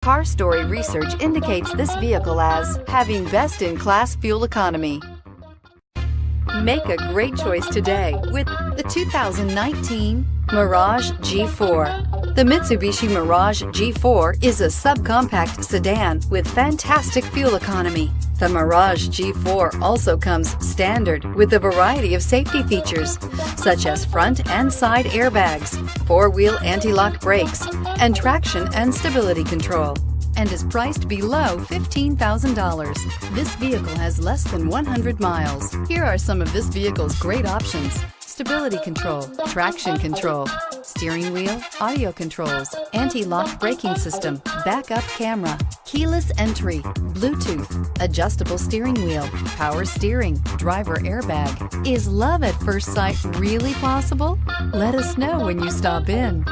Car Story research indicates this vehicle as having best-in-class fuel economy. Make a great choice today with the 2019 Mirage G4. The Mitsubishi Mirage G4 is a subcompact sedan with fantastic fuel economy. The Mirage G4 also comes standard with a variety of safety features, such as front and side airbags, four-wheel anti-lock brakes, and traction and stability control, and is priced below $15,000. This vehicle has less than 100 miles. Here are some of this vehicle's great options: stability control, traction control, steering wheel audio controls, anti-lock braking system, backup camera, keyless entry, Bluetooth, adjustable steering wheel, power steering, driver airbag. Is love at first sight really possible? Let us know when you stop in.